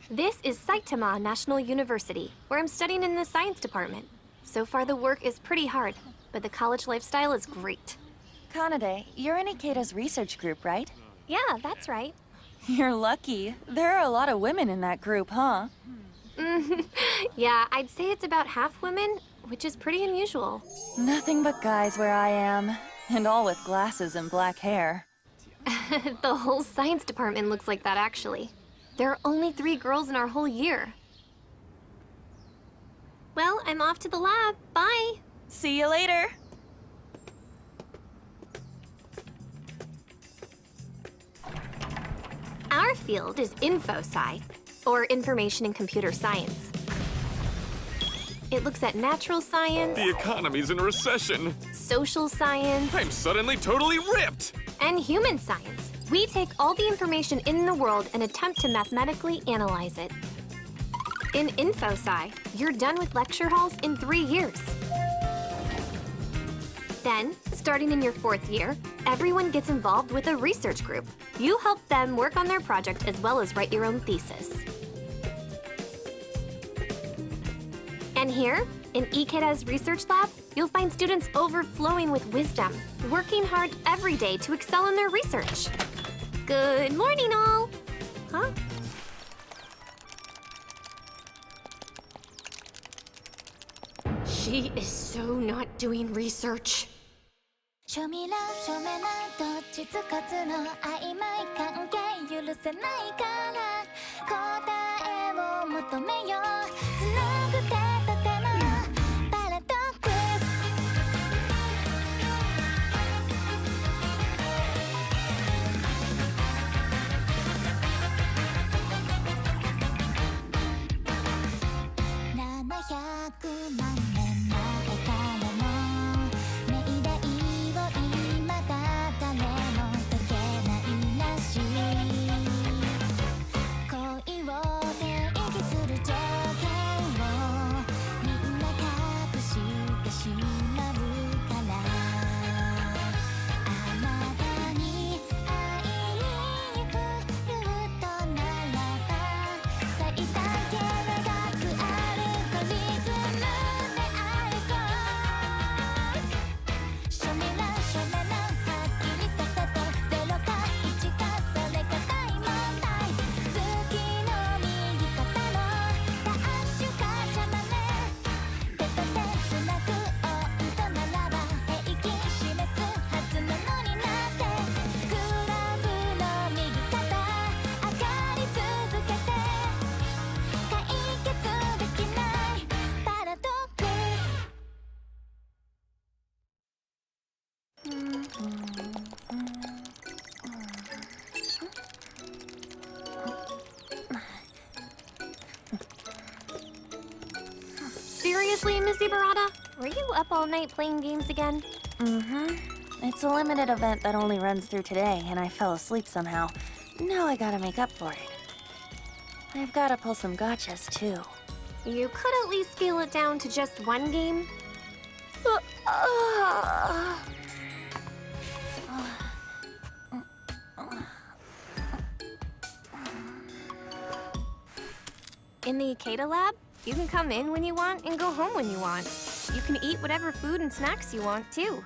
This is Saitama National University, where I'm studying in the science department. So far the work is pretty hard, but the college lifestyle is great. Kanade, you're in Ikeda's research group, right? Yeah, that's right. You're lucky. There are a lot of women in that group, huh? Yeah, I'd say it's about half women, which is pretty unusual. Nothing but guys where I am, and all with glasses and black hair. The whole science department looks like that, actually. There are only 3 girls in our whole year. Well, I'm off to the lab. Bye! See you later! Our field is InfoSci, or Information and Computer Science. It looks at natural science, The economy's in a recession. social science, I'm suddenly totally ripped. and human science. We take all the information in the world and attempt to mathematically analyze it. In InfoSci, you're done with lecture halls in 3 years. Then, starting in your 4th year, everyone gets involved with a research group. You help them work on their project as well as write your own thesis. And here, in Ikeda's research lab, you'll find students overflowing with wisdom, working hard every day to excel in their research. Good morning, all! Huh? She is so not doing research. 庶民ら庶民らどっちつかずの曖昧関係許せないから答えを求めようつなぐ手立てのパラドックス700万年前からの命題を今だ誰も解けないらしい恋を定義する条件をみんな隠してしまうからあなたに会いに行くルートならば最短計画アルゴリズムであるか庶民ら庶民らはっきりさせて0か1かそれが大問題月の右肩のダッシュか邪魔ね手と手つなぐ温度ならば平均示すはずなのになってグラフの右肩上がり続けて解決できないパラドックス Seriously, Miss Ibarata? Were you up all night playing games again? It's a limited event that only runs through today, and I fell asleep somehow. Now I gotta make up for it. I've gotta pull some gotchas, too. You could at least scale it down to just one game. In the Ikeda lab, you can come in when you want and go home when you want. You can eat whatever food and snacks you want, too.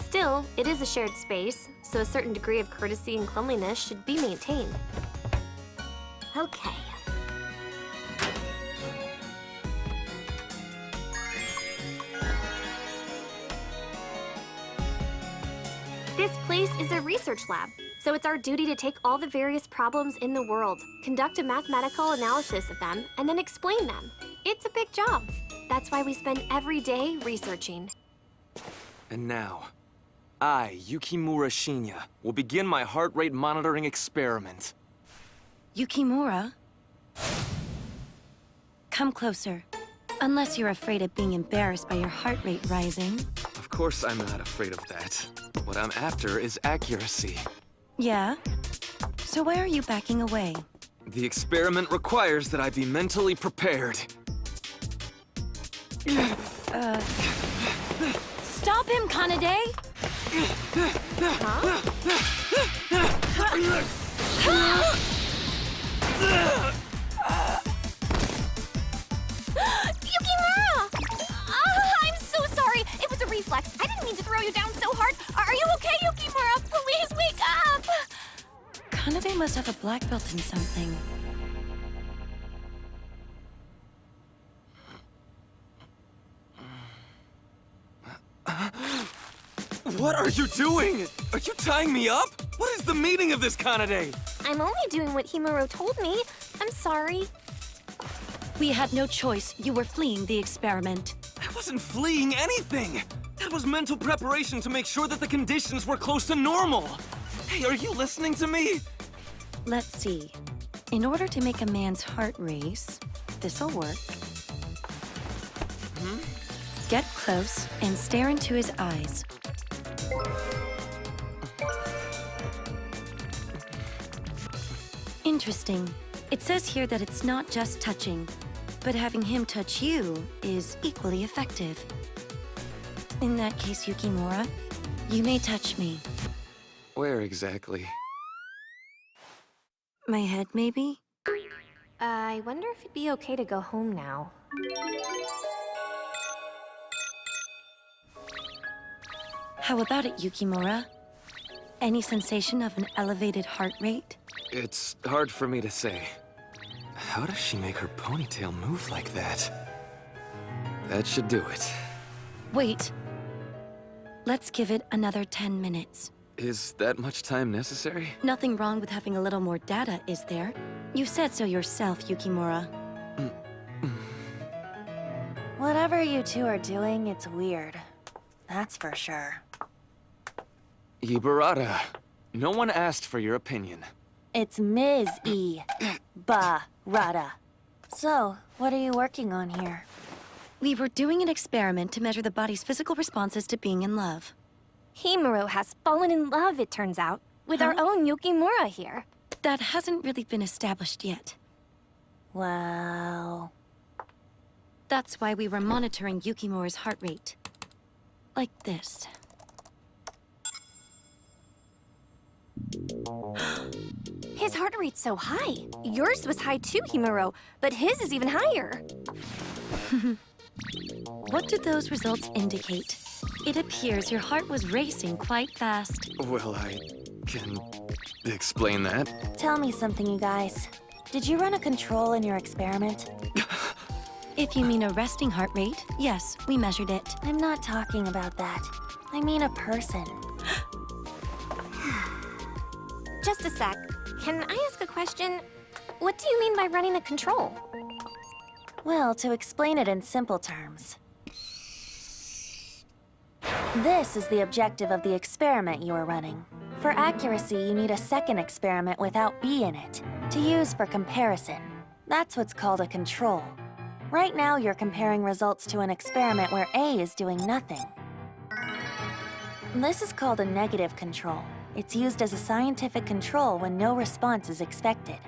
Still, it is a shared space, so a certain degree of courtesy and cleanliness should be maintained. Okay. This place is a research lab, so it's our duty to take all the various problems in the world, conduct a mathematical analysis of them, and then explain them. It's a big job. That's why we spend every day researching. And now, I, Yukimura Shinya, will begin my heart rate monitoring experiment. Yukimura? Come closer. Unless you're afraid of being embarrassed by your heart rate rising. Of course I'm not afraid of that. What I'm after is accuracy. Yeah? So why are you backing away? The experiment requires that I be mentally prepared. Stop him, Kanade! must have a black belt in something. What are you doing? Are you tying me up? What is the meaning of this Kanade? I'm only doing what Himuro told me. I'm sorry. We had no choice. You were fleeing the experiment. I wasn't fleeing anything. That was mental preparation to make sure that the conditions were close to normal. Hey, are you listening to me? Let's see. In order to make a man's heart race, this'll work. Get close and stare into his eyes. Interesting. It says here that it's not just touching, but having him touch you is equally effective. In that case, Yukimura, you may touch me. Where exactly? My head, maybe? I wonder if it'd be okay to go home now. How about it, Yukimura? Any sensation of an elevated heart rate? It's hard for me to say. How does she make her ponytail move like that? That should do it. Wait. Let's give it another 10 minutes. Is that much time necessary? Nothing wrong with having a little more data, is there? You said so yourself, Yukimura. Whatever you two are doing, it's weird. That's for sure. Ibarata, no one asked for your opinion. It's Ms. Ibarata. So, what are you working on here? We were doing an experiment to measure the body's physical responses to being in love. Himuro has fallen in love, it turns out, with our own Yukimura here. That hasn't really been established yet. Well... That's why we were monitoring Yukimura's heart rate. Like this. His heart rate's so high. Yours was high too, Himuro, but his is even higher. What do those results indicate? It appears your heart was racing quite fast. Well, I can explain that. Tell me something, you guys. Did you run a control in your experiment? If you mean a resting heart rate, yes, we measured it. I'm not talking about that. I mean a person. Just a sec. Can I ask a question? What do you mean by running a control? Well, to explain it in simple terms. This is the objective of the experiment you are running. For accuracy, you need a second experiment without B in it, to use for comparison. That's what's called a control. Right now, you're comparing results to an experiment where A is doing nothing. This is called a negative control. It's used as a scientific control when no response is expected.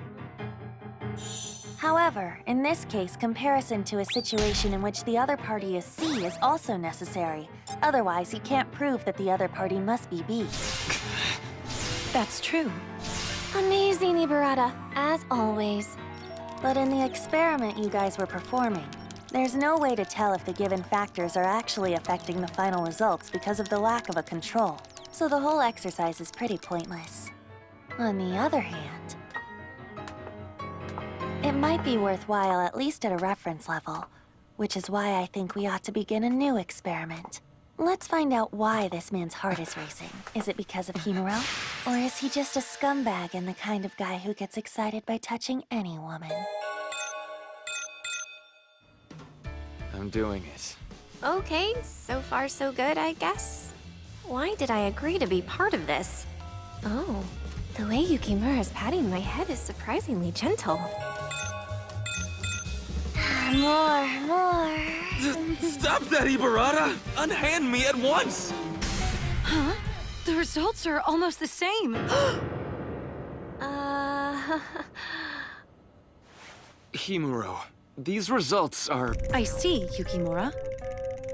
However, in this case, comparison to a situation in which the other party is C is also necessary. Otherwise, you can't prove that the other party must be B. That's true. Amazing, Ibarata, as always. But in the experiment you guys were performing, there's no way to tell if the given factors are actually affecting the final results because of the lack of a control. So the whole exercise is pretty pointless. On the other hand, it might be worthwhile at least at a reference level, which is why I think we ought to begin a new experiment. Let's find out why this man's heart is racing. Is it because of Himuro? Or is he just a scumbag and the kind of guy who gets excited by touching any woman? I'm doing it. Okay, so far so good, I guess. Why did I agree to be part of this? Oh, the way Yukimura's patting my head is surprisingly gentle. More. Stop that, Ibarata! Unhand me at once! Huh? The results are almost the same. Himuro, these results are... I see, Yukimura.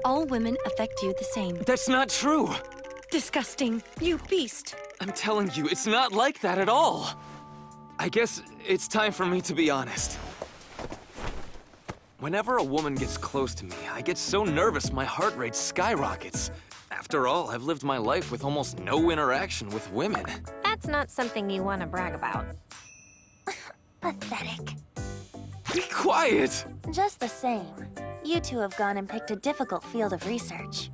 All women affect you the same. That's not true! Disgusting. You beast. I'm telling you, it's not like that at all! I guess it's time for me to be honest. Whenever a woman gets close to me, I get so nervous my heart rate skyrockets. After all, I've lived my life with almost no interaction with women. That's not something you want to brag about. quiet! Just the same, you two have gone and picked a difficult field of research.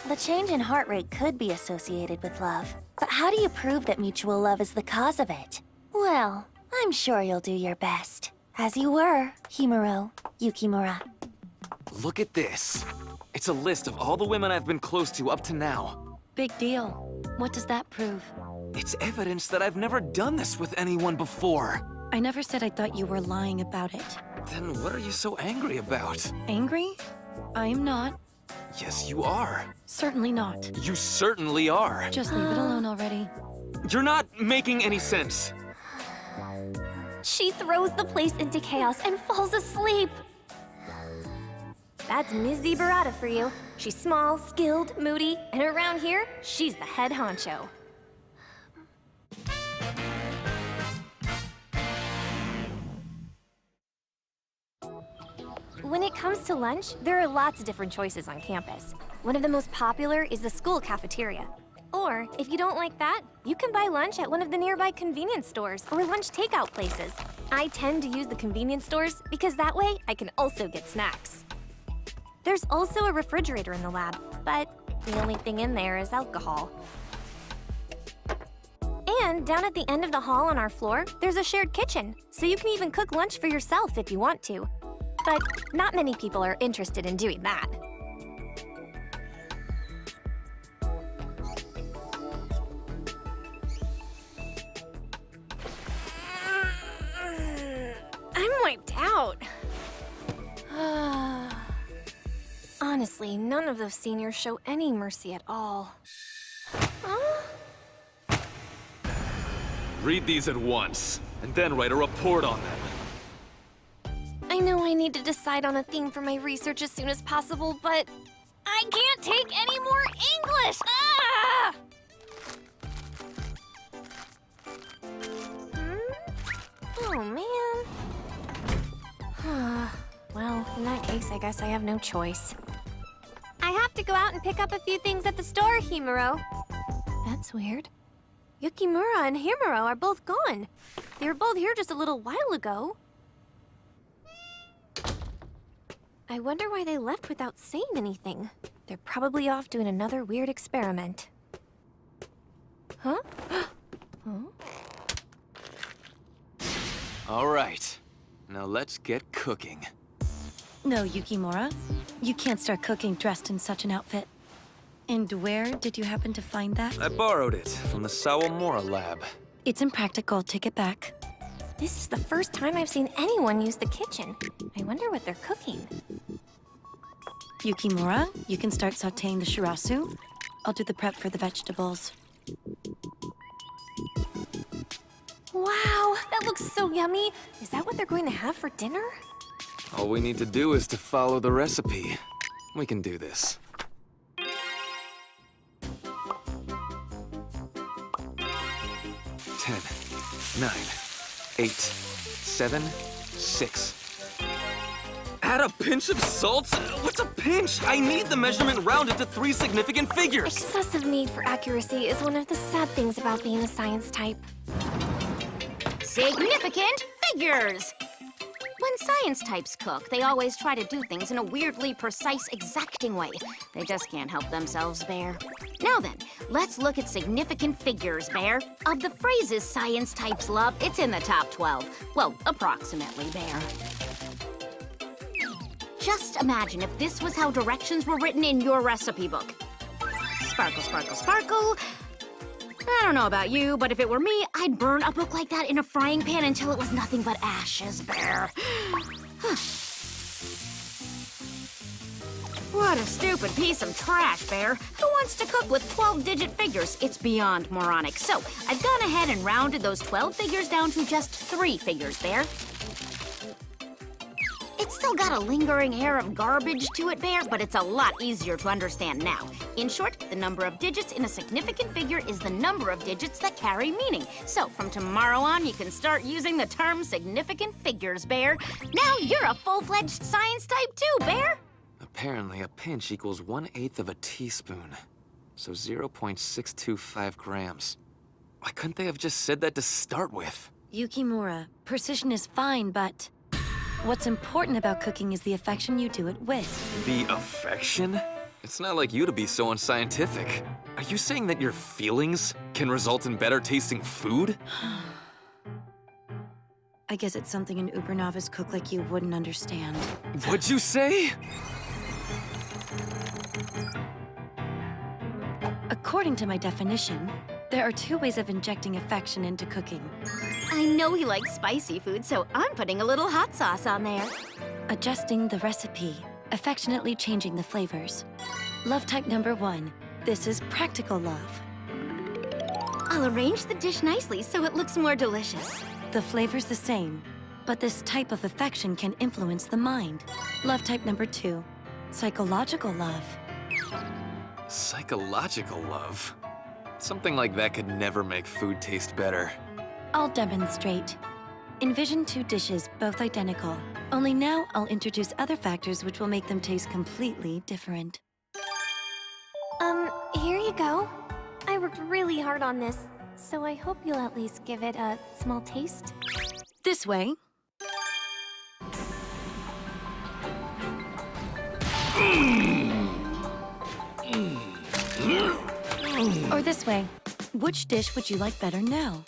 The change in heart rate could be associated with love, but how do you prove that mutual love is the cause of it? Well, I'm sure you'll do your best. As you were, Himuro Yukimura. Look at this. It's a list of all the women I've been close to up to now. Big deal. What does that prove? It's evidence that I've never done this with anyone before. I never said I thought you were lying about it. Then what are you so angry about? Angry? I'm not. Yes, you are. Certainly not. You certainly are. Just leave it alone already. You're not making any sense. She throws the place into chaos and falls asleep. That's Ms. Zebarata for you. She's small, skilled, moody, and around here, she's the head honcho. When it comes to lunch, there are lots of different choices on campus. One of the most popular is the school cafeteria. Or, if you don't like that, you can buy lunch at one of the nearby convenience stores or lunch takeout places. I tend to use the convenience stores because that way I can also get snacks. There's also a refrigerator in the lab, but the only thing in there is alcohol. And down at the end of the hall on our floor, there's a shared kitchen, so you can even cook lunch for yourself if you want to. But not many people are interested in doing that. I'm wiped out. Honestly, none of those seniors show any mercy at all. Read these at once, and then write a report on them. I know I need to decide on a theme for my research as soon as possible, but I can't take any more English! Ah! Oh, man. Well, in that case, I guess I have no choice. I have to go out and pick up a few things at the store, Himuro. That's weird. Yukimura and Himuro are both gone. They were both here just a little while ago. I wonder why they left without saying anything. They're probably off doing another weird experiment. Huh? Huh? All right. Now let's get cooking. No, Yukimura. You can't start cooking dressed in such an outfit. And where did you happen to find that? I borrowed it from the Sawamura lab. It's impractical. Take it back. This is the first time I've seen anyone use the kitchen. I wonder what they're cooking. Yukimura, you can start sautéing the shirasu. I'll do the prep for the vegetables. Wow, that looks so yummy. Is that what they're going to have for dinner? All we need to do is to follow the recipe. We can do this. Ten, 9, 8, 7, 6. Add a pinch of salt? What's a pinch? I need the measurement rounded to 3 significant figures. Excessive need for accuracy is one of the sad things about being a science type. Significant figures! When science types cook, they always try to do things in a weirdly precise, exacting way. They just can't help themselves, Bear. Now then, let's look at significant figures, Bear. Of the phrases science types love, it's in the top 12. Well, approximately, Bear. Just imagine if this was how directions were written in your recipe book. Sparkle, sparkle, sparkle. I don't know about you, but if it were me, I'd burn a book like that in a frying pan until it was nothing but ashes, Bear. What a stupid piece of trash, Bear. Who wants to cook with 12-digit figures? It's beyond moronic. So, I've gone ahead and rounded those 12 figures down to just 3 figures, Bear. It's still got a lingering air of garbage to it, Bear, but it's a lot easier to understand now. In short, the number of digits in a significant figure is the number of digits that carry meaning. So, from tomorrow on, you can start using the term significant figures, Bear. Now you're a full-fledged science type too, Bear! Apparently, a pinch equals 1/8 of a teaspoon. So 0.625 grams. Why couldn't they have just said that to start with? Yukimura, precision is fine, but... What's important about cooking is the affection you do it with. The affection? It's not like you to be so unscientific. Are you saying that your feelings can result in better tasting food? I guess it's something an uber novice cook like you wouldn't understand. What'd you say? According to my definition, there are 2 ways of injecting affection into cooking. I know he likes spicy food, so I'm putting a little hot sauce on there. Adjusting the recipe, affectionately changing the flavors. Love type number 1. This is practical love. I'll arrange the dish nicely so it looks more delicious. The flavor's the same, but this type of affection can influence the mind. Love type number 2. Psychological love. Psychological love? Something like that could never make food taste better. I'll demonstrate. Envision 2 dishes, both identical. Only now I'll introduce other factors which will make them taste completely different. Here you go. I worked really hard on this, so I hope you'll at least give it a small taste. This way. Or this way. Which dish would you like better now?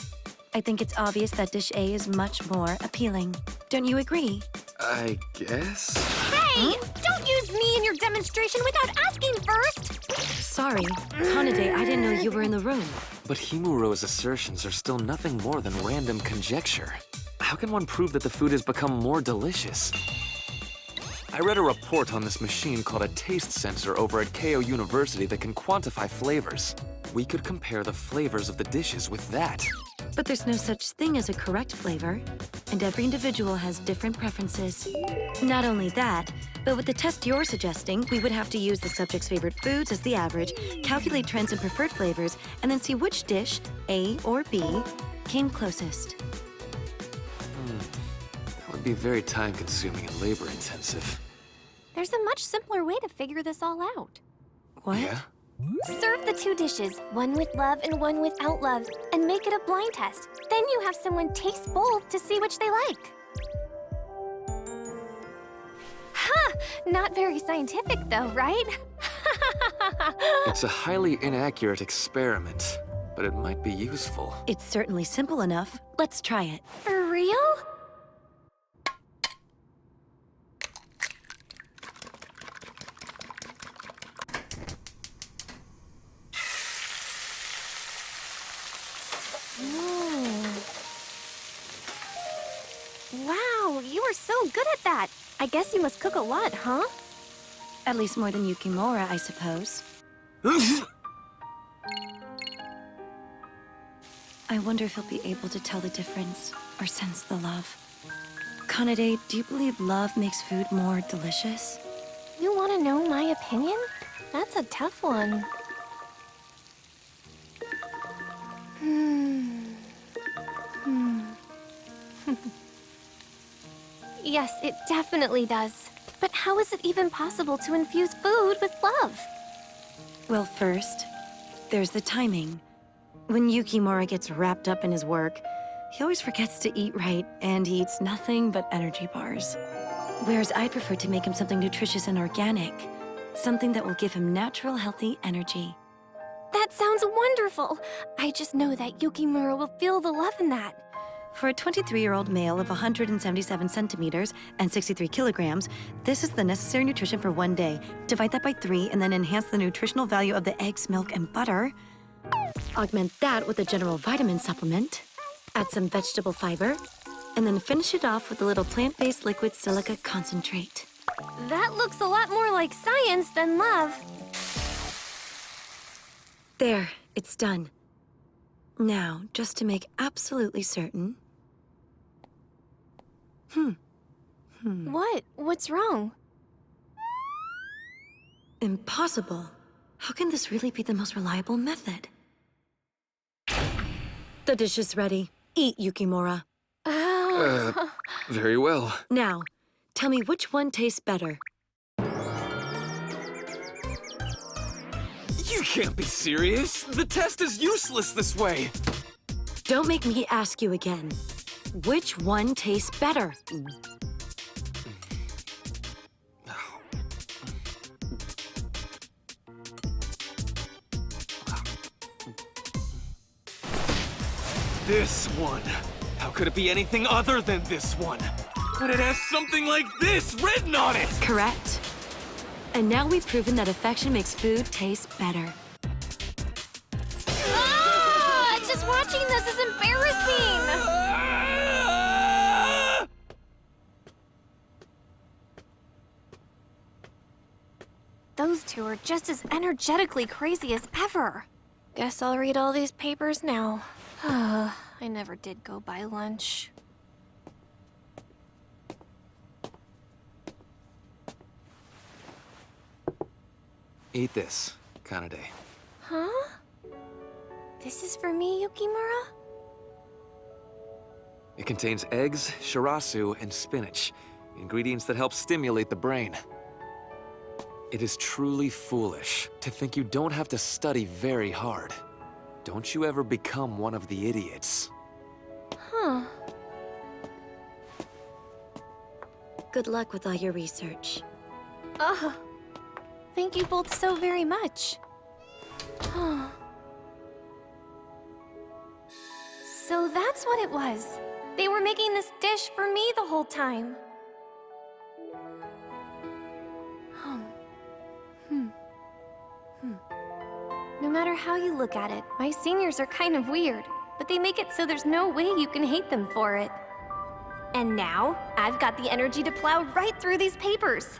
I think it's obvious that dish A is much more appealing. Don't you agree? I guess? Hey! Don't use me in your demonstration without asking first! Sorry, Kanade, I didn't know you were in the room. But Himuro's assertions are still nothing more than random conjecture. How can one prove that the food has become more delicious? I read a report on this machine called a taste sensor over at Keio University that can quantify flavors. We could compare the flavors of the dishes with that. But there's no such thing as a correct flavor, and every individual has different preferences. Not only that, but with the test you're suggesting, we would have to use the subject's favorite foods as the average, calculate trends in preferred flavors, and then see which dish, A or B, came closest. That would be very time-consuming and labor-intensive. There's a much simpler way to figure this all out. What? Yeah? Serve the 2 dishes, one with love and one without love, and make it a blind test. Then you have someone taste both to see which they like. Ha! Not very scientific though, right? It's a highly inaccurate experiment, but it might be useful. It's certainly simple enough. Let's try it. For real? Wow, you are so good at that. I guess you must cook a lot, huh? At least more than Yukimura, I suppose. I wonder if he'll be able to tell the difference or sense the love. Kanade, do you believe love makes food more delicious? You want to know my opinion? That's a tough one. Yes, it definitely does. But how is it even possible to infuse food with love? Well, first, there's the timing. When Yukimura gets wrapped up in his work, he always forgets to eat right, and he eats nothing but energy bars. Whereas I'd prefer to make him something nutritious and organic. Something that will give him natural, healthy energy. That sounds wonderful. I just know that Yukimura will feel the love in that. For a 23-year-old male of 177 centimeters and 63 kilograms, this is the necessary nutrition for 1 day. Divide that by 3 and then enhance the nutritional value of the eggs, milk, and butter. Augment that with a general vitamin supplement. Add some vegetable fiber. And then finish it off with a little plant-based liquid silica concentrate. That looks a lot more like science than love. There, it's done. Now, just to make absolutely certain... What? What's wrong? Impossible. How can this really be the most reliable method? The dish is ready. Eat, Yukimura. Very well. Now, tell me which one tastes better. You can't be serious! The test is useless this way! Don't make me ask you again. Which one tastes better? This one. How could it be anything other than this one? But it has something like this written on it! Correct. And now we've proven that affection makes food taste better. Ah! Just watching this is embarrassing! Those two are just as energetically crazy as ever. Guess I'll read all these papers now. I never did go buy lunch. Eat this kind of day. Huh? This is for me, Yukimura? It contains eggs, shirasu, and spinach, ingredients that help stimulate the brain. It is truly foolish to think you don't have to study very hard. Don't you ever become one of the idiots. Huh. Good luck with all your research. Oh, thank you both so very much. So that's what it was. They were making this dish for me the whole time. No matter how you look at it, my seniors are kind of weird, but they make it so there's no way you can hate them for it. And now, I've got the energy to plow right through these papers.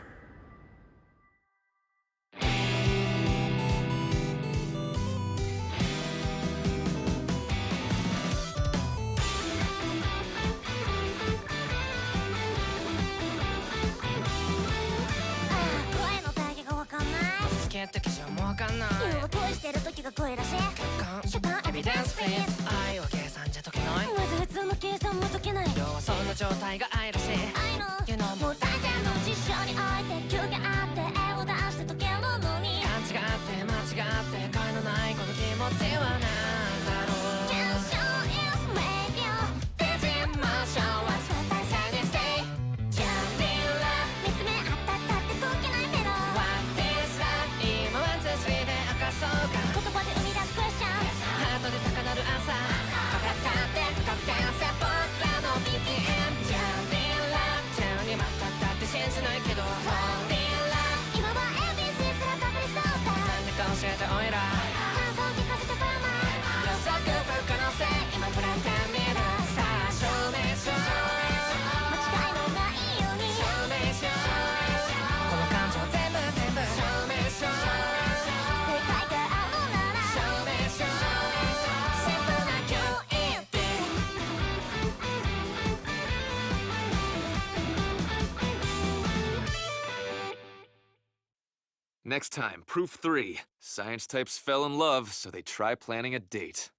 Next time, proof 3. Science types fell in love, so they try planning a date.